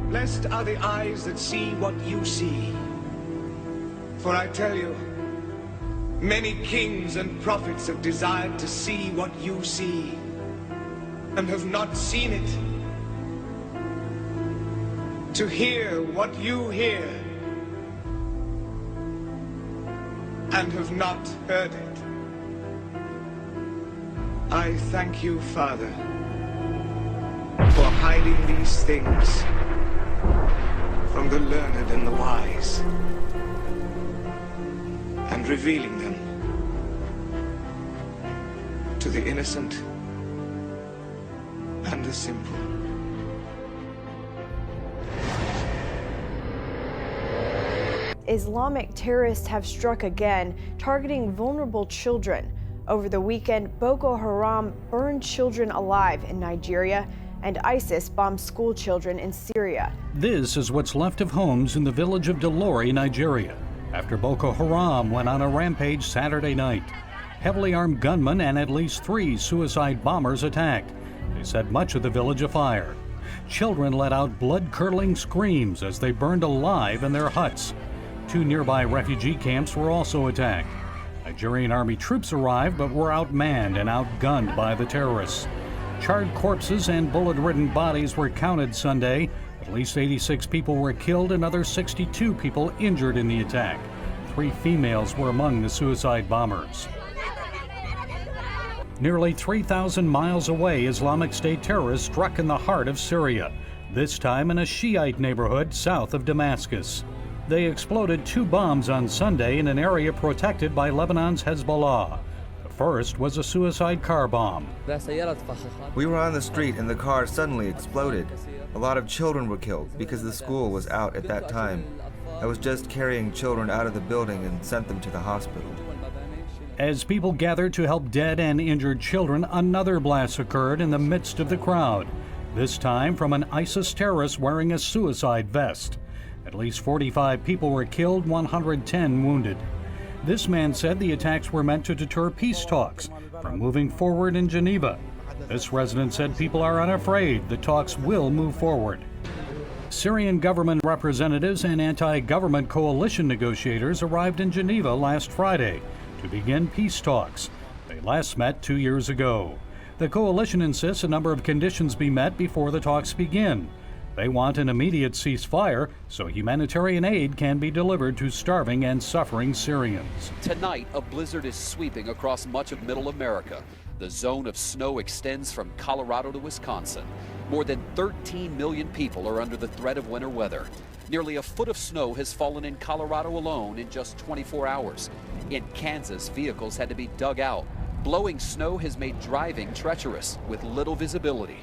Blessed are the eyes that see what you see. For I tell you, many kings and prophets have desired to see what you see, and have not seen it. To hear what you hear, and have not heard it. I thank you, Father, for hiding these things from the learned and the wise, and revealing them to the innocent and the simple. Islamic terrorists have struck again, targeting vulnerable children. Over the weekend, Boko Haram burned children alive in Nigeria, and ISIS bombed school children in Syria. This is what's left of homes in the village of Delori, Nigeria, after Boko Haram went on a rampage Saturday night. Heavily armed gunmen and at least 3 suicide bombers attacked. They set much of the village afire. Children let out blood-curdling screams as they burned alive in their huts. 2 nearby refugee camps were also attacked. Nigerian army troops arrived but were outmanned and outgunned by the terrorists. Charred corpses and bullet-ridden bodies were counted Sunday. At least 86 people were killed and another 62 people injured in the attack. 3 females were among the suicide bombers. Nearly 3,000 miles away, Islamic State terrorists struck in the heart of Syria, this time in a Shiite neighborhood south of Damascus. They exploded 2 bombs on Sunday in an area protected by Lebanon's Hezbollah. The first was a suicide car bomb. We were on the street and the car suddenly exploded. A lot of children were killed because the school was out at that time. I was just carrying children out of the building and sent them to the hospital. As people gathered to help dead and injured children, another blast occurred in the midst of the crowd, this time from an ISIS terrorist wearing a suicide vest. At least 45 people were killed, 110 wounded. This man said the attacks were meant to deter peace talks from moving forward in Geneva. This resident said people are unafraid the talks will move forward. Syrian government representatives and anti-government coalition negotiators arrived in Geneva last Friday to begin peace talks. They last met 2 years ago. The coalition insists a number of conditions be met before the talks begin. They want an immediate ceasefire so humanitarian aid can be delivered to starving and suffering Syrians. Tonight, a blizzard is sweeping across much of Middle America. The zone of snow extends from Colorado to Wisconsin. More than 13 million people are under the threat of winter weather. Nearly a foot of snow has fallen in Colorado alone in just 24 hours. In Kansas, vehicles had to be dug out. Blowing snow has made driving treacherous with little visibility.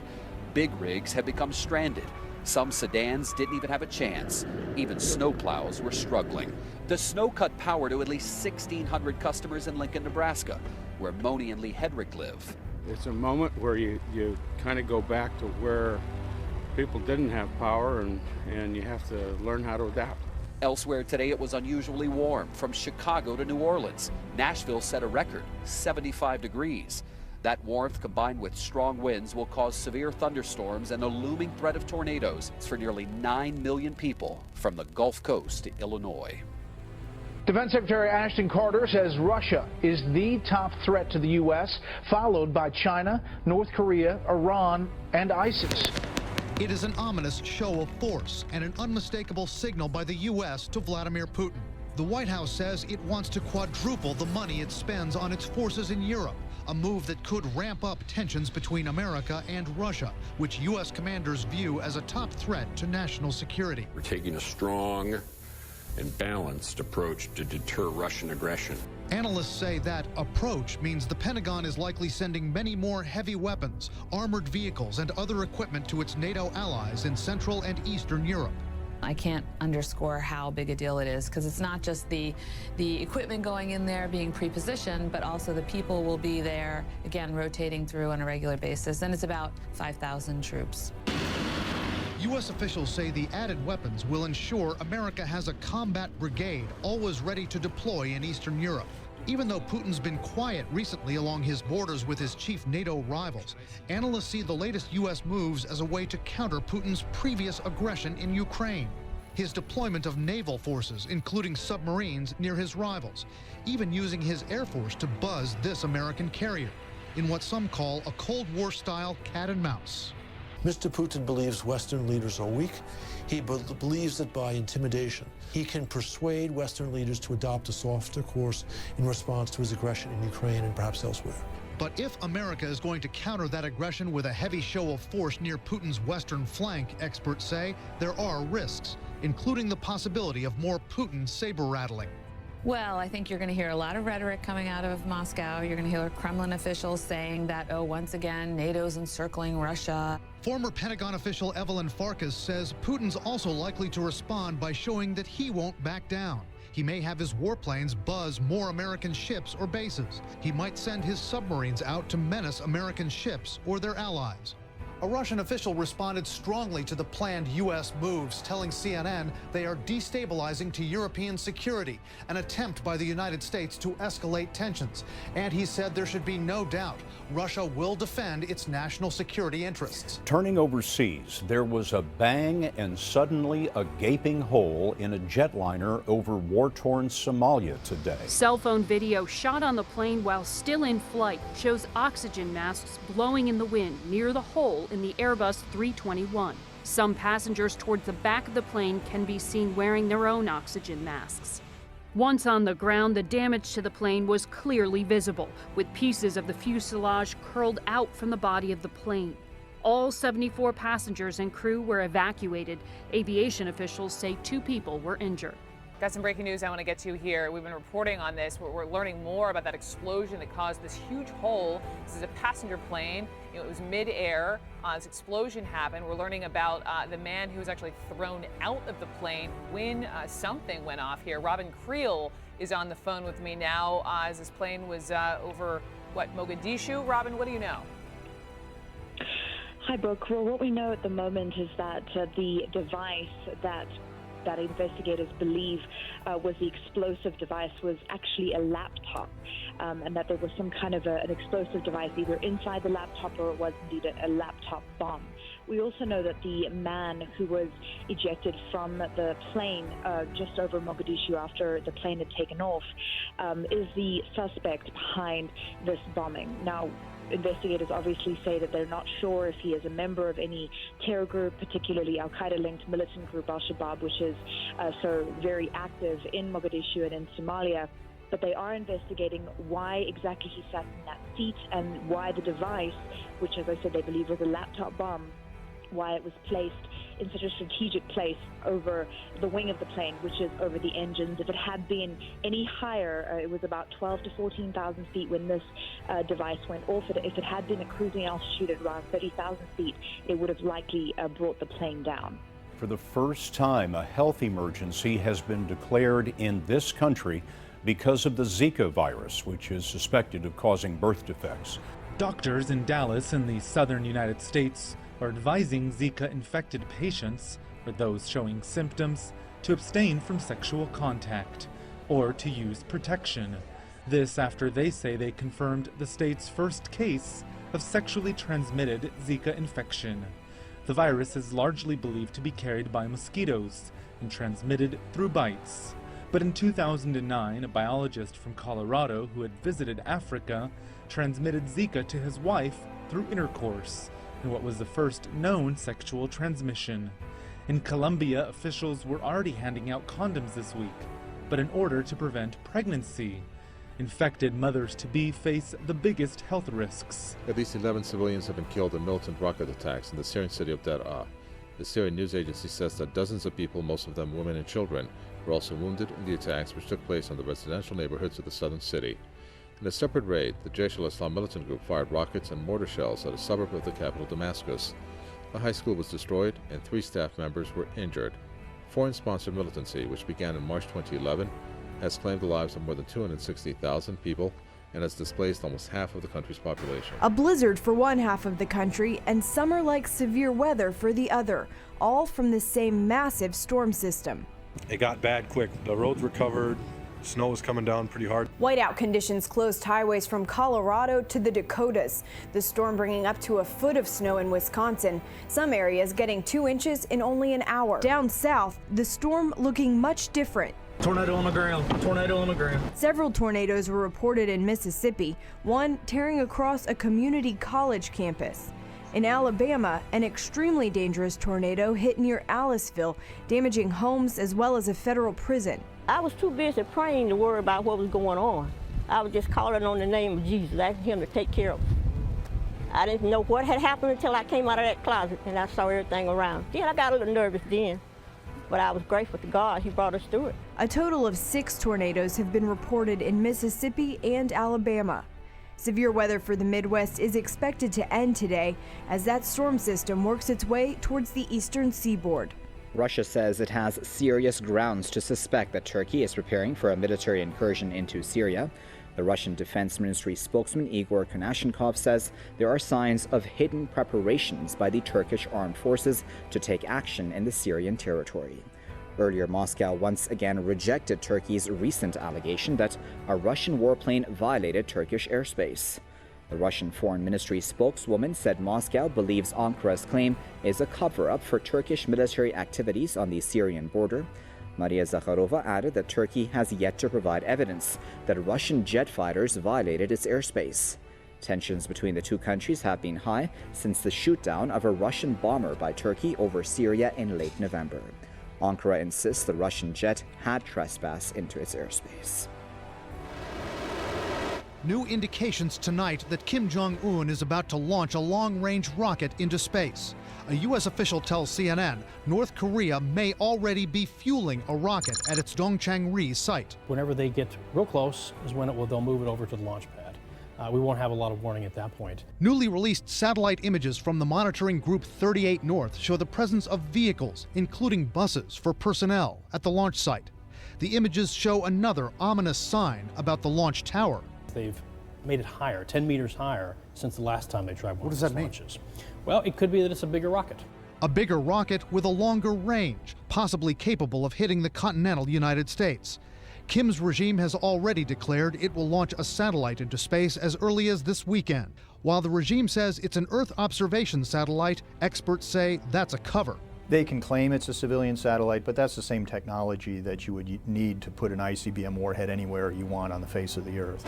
Big rigs have become stranded. Some sedans didn't even have a chance. Even snowplows were struggling. The snow cut power to at least 1,600 customers in Lincoln, Nebraska, where Moni and Lee Hedrick live. It's a moment where you kind of go back to where people didn't have power, and you have to learn how to adapt. Elsewhere today, it was unusually warm, from Chicago to New Orleans. Nashville set a record, 75 degrees. That warmth combined with strong winds will cause severe thunderstorms and a looming threat of tornadoes for nearly 9 million people from the Gulf Coast to Illinois. Defense Secretary Ashton Carter says Russia is the top threat to the U.S., followed by China, North Korea, Iran, and ISIS. It is an ominous show of force and an unmistakable signal by the U.S. to Vladimir Putin. The White House says it wants to quadruple the money it spends on its forces in Europe, a move that could ramp up tensions between America and Russia, which U.S. commanders view as a top threat to national security. We're taking a strong and balanced approach to deter Russian aggression. Analysts say that approach means the Pentagon is likely sending many more heavy weapons, armored vehicles, and other equipment to its NATO allies in Central and Eastern Europe. I can't underscore how big a deal it is, because it's not just the equipment going in there being pre-positioned, but also the people will be there, again, rotating through on a regular basis, and it's about 5,000 troops. U.S. officials say the added weapons will ensure America has a combat brigade always ready to deploy in Eastern Europe. Even though Putin's been quiet recently along his borders with his chief NATO rivals, analysts see the latest U.S. moves as a way to counter Putin's previous aggression in Ukraine. His deployment of naval forces, including submarines, near his rivals, even using his Air Force to buzz this American carrier in what some call a Cold War-style cat and mouse. Mr. Putin believes Western leaders are weak. He believes that by intimidation, he can persuade Western leaders to adopt a softer course in response to his aggression in Ukraine and perhaps elsewhere. But if America is going to counter that aggression with a heavy show of force near Putin's western flank, experts say there are risks, including the possibility of more Putin saber-rattling. Well, I think you're going to hear a lot of rhetoric coming out of Moscow. You're going to hear Kremlin officials saying that, oh, once again, NATO's encircling Russia. Former Pentagon official Evelyn Farkas says Putin's also likely to respond by showing that he won't back down. He may have his warplanes buzz more American ships or bases. He might send his submarines out to menace American ships or their allies. A Russian official responded strongly to the planned U.S. moves, telling CNN they are destabilizing to European security, an attempt by the United States to escalate tensions. And he said there should be no doubt Russia will defend its national security interests. Turning overseas, there was a bang and suddenly a gaping hole in a jetliner over war-torn Somalia today. Cell phone video shot on the plane while still in flight shows oxygen masks blowing in the wind near the hole in the Airbus 321. Some passengers towards the back of the plane can be seen wearing their own oxygen masks. Once on the ground, the damage to the plane was clearly visible, with pieces of the fuselage curled out from the body of the plane. All 74 passengers and crew were evacuated. Aviation officials say 2 people were injured. Got some breaking news I want to get to here. We've been reporting on this. We're learning more about that explosion that caused this huge hole. This is a passenger plane. It was mid-air. This explosion happened. We're learning about the man who was actually thrown out of the plane when something went off here. Robin Creel is on the phone with me now as this plane was over, Mogadishu? Robin, what do you know? Hi, Brooke. Well, what we know at the moment is that the device that investigators believe was the explosive device was actually a laptop, and that there was some kind of an explosive device either inside the laptop or it was indeed a laptop bomb. We also know that the man who was ejected from the plane just over Mogadishu after the plane had taken off is the suspect behind this bombing. Now, investigators obviously say that they're not sure if he is a member of any terror group, particularly Al-Qaeda-linked militant group Al-Shabaab, which is so very active in Mogadishu and in Somalia. But they are investigating why exactly he sat in that seat and why the device, which, as I said, they believe was a laptop bomb, why it was placed in such a strategic place over the wing of the plane, which is over the engines. If it had been any higher, it was about 12 to 14,000 feet when this device went off. If it had been a cruising altitude at around 30,000 feet, it would have likely brought the plane down. For the first time, a health emergency has been declared in this country because of the Zika virus, which is suspected of causing birth defects. Doctors in Dallas in the southern United States are advising Zika-infected patients, or those showing symptoms, to abstain from sexual contact or to use protection. This after they say they confirmed the state's first case of sexually transmitted Zika infection. The virus is largely believed to be carried by mosquitoes and transmitted through bites. But in 2009, a biologist from Colorado who had visited Africa transmitted Zika to his wife through intercourse, in what was the first known sexual transmission. In Colombia, officials were already handing out condoms this week, but in order to prevent pregnancy. Infected mothers-to-be face the biggest health risks. At least 11 civilians have been killed in militant rocket attacks in the Syrian city of Daraa. The Syrian news agency says that dozens of people, most of them women and children, were also wounded in the attacks which took place on the residential neighborhoods of the southern city. In a separate raid, the Jaish al-Islam militant group fired rockets and mortar shells at a suburb of the capital, Damascus. A high school was destroyed and 3 staff members were injured. Foreign-sponsored militancy, which began in March 2011, has claimed the lives of more than 260,000 people and has displaced almost half of the country's population. A blizzard for one half of the country and summer-like severe weather for the other, all from the same massive storm system. It got bad quick. The roads were covered. Snow is coming down pretty hard. Whiteout conditions closed highways from Colorado to the Dakotas. The storm bringing up to a foot of snow in Wisconsin. Some areas getting 2 inches in only an hour. Down south, the storm looking much different. Tornado on the ground, tornado on the ground. Several tornadoes were reported in Mississippi, one tearing across a community college campus. In Alabama, an extremely dangerous tornado hit near Aliceville, damaging homes as well as a federal prison. I was too busy praying to worry about what was going on. I was just calling on the name of Jesus, asking him to take care of us. I didn't know what had happened until I came out of that closet and I saw everything around. Then I got a little nervous then, but I was grateful to God. He brought us through it. A total of 6 tornadoes have been reported in Mississippi and Alabama. Severe weather for the Midwest is expected to end today as that storm system works its way towards the eastern seaboard. Russia says it has serious grounds to suspect that Turkey is preparing for a military incursion into Syria. The Russian Defense Ministry spokesman Igor Konashenkov says there are signs of hidden preparations by the Turkish armed forces to take action in the Syrian territory. Earlier, Moscow once again rejected Turkey's recent allegation that a Russian warplane violated Turkish airspace. The Russian Foreign Ministry spokeswoman said Moscow believes Ankara's claim is a cover-up for Turkish military activities on the Syrian border. Maria Zakharova added that Turkey has yet to provide evidence that Russian jet fighters violated its airspace. Tensions between the two countries have been high since the shoot-down of a Russian bomber by Turkey over Syria in late November. Ankara insists the Russian jet had trespassed into its airspace. New indications tonight that Kim Jong-un is about to launch a long-range rocket into space. A U.S. official tells CNN North Korea may already be fueling a rocket at its Dongchang-ri site. Whenever they get real close is when they'll move it over to the launch pad. We won't have a lot of warning at that point. Newly released satellite images from the monitoring group 38 North show the presence of vehicles, including buses for personnel, at the launch site. The images show another ominous sign about the launch tower. They've made it higher, 10 meters higher, since the last time they tried one of these What does that launches. Well, it could be that it's a bigger rocket. A bigger rocket with a longer range, possibly capable of hitting the continental United States. Kim's regime has already declared it will launch a satellite into space as early as this weekend. While the regime says it's an Earth observation satellite, experts say that's a cover. They can claim it's a civilian satellite, but that's the same technology that you would need to put an ICBM warhead anywhere you want on the face of the Earth.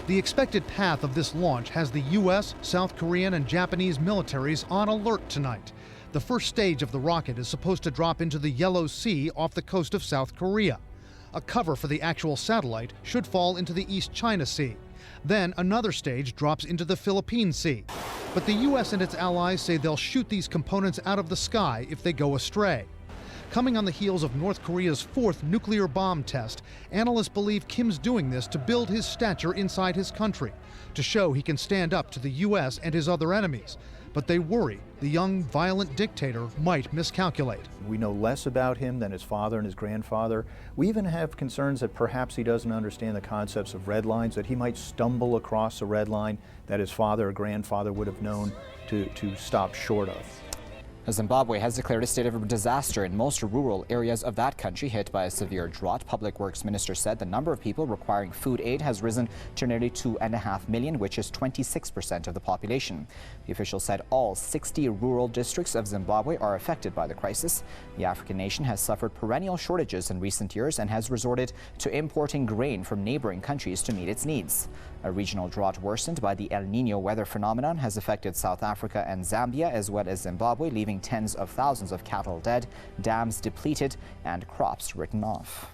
The expected path of this launch has the U.S., South Korean, and Japanese militaries on alert tonight. The first stage of the rocket is supposed to drop into the Yellow Sea off the coast of South Korea. A cover for the actual satellite should fall into the East China Sea. Then another stage drops into the Philippine Sea. But the U.S. and its allies say they'll shoot these components out of the sky if they go astray. Coming on the heels of North Korea's 4th nuclear bomb test, analysts believe Kim's doing this to build his stature inside his country, to show he can stand up to the U.S. and his other enemies. But they worry the young, violent dictator might miscalculate. We know less about him than his father and his grandfather. We even have concerns that perhaps he doesn't understand the concepts of red lines, that he might stumble across a red line that his father or grandfather would have known to stop short of. Zimbabwe has declared a state of disaster in most rural areas of that country hit by a severe drought. Public Works Minister said the number of people requiring food aid has risen to nearly 2.5 million, which is 26% of the population. The official said all 60 rural districts of Zimbabwe are affected by the crisis. The African nation has suffered perennial shortages in recent years and has resorted to importing grain from neighboring countries to meet its needs. A regional drought worsened by the El Niño weather phenomenon has affected South Africa and Zambia as well as Zimbabwe, leaving tens of thousands of cattle dead, dams depleted, and crops written off.